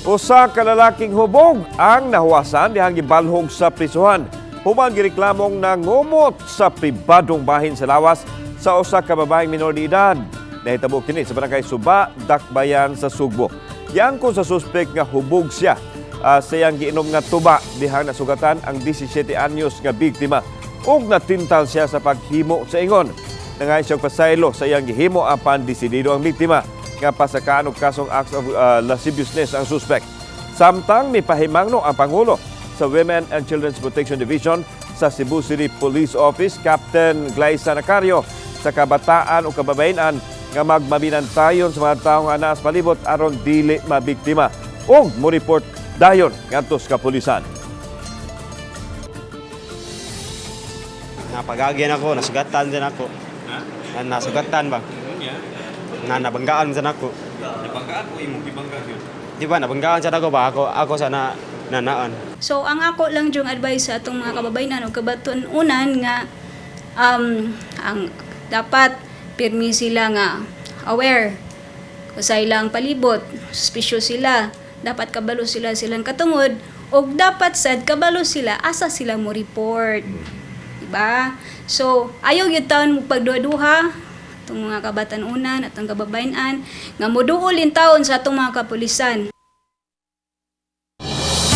Usa ka lalaking hubog ang nahuwasan dihang gibalhog sa prisuhan. Human gireklamong nangumot sa pribadong bahin sa lawas sa usa ka babaeng minor de edad. Nahitabo kini sa barangay Suba, Dakbayan sa Sugbo. Giangko sa suspek nga hubog siya sa iyang giinom nga tuba dihang nasugatan ang 17 anyos nga biktima ug natintal siya sa paghimo sa ingon. Nangay siyang pasaylo sa iyang gihimo apan desidido ang biktima nga pasakaan og kasong acts of lasciviousness ang suspect. Samtang mipahimangno ang Pangulo sa Women and Children's Protection Division sa Cebu City Police Office, Captain Glyza Nacario, sa kabataan o kababayenan nga magmabinantayon sa mga taong anas palibot aron dili mabiktima ug mo report dayon ngadto sa kapulisan. Napagagyan ako, nasugatan din ako. Ha? Nasugatan ba? Nabanggaan sa nako. Nabanggaan o imong gibangga gyud? Di ba, nabanggaan sa nako ba? Ako sa nanaan. So, ang ako lang yung advice sa atong mga kababayanan o kabatununan nga ang dapat pirmi sila nga aware kung sa ilang palibot, suspicious sila, dapat kabalo silang katungod o dapat sad kabalo sila asa sila mo report. Diba? So, ayaw yung taon mo pagduha-duha itong mga kabatanunan at ang kababayanan nga moduol in taon sa atong mga kapulisan.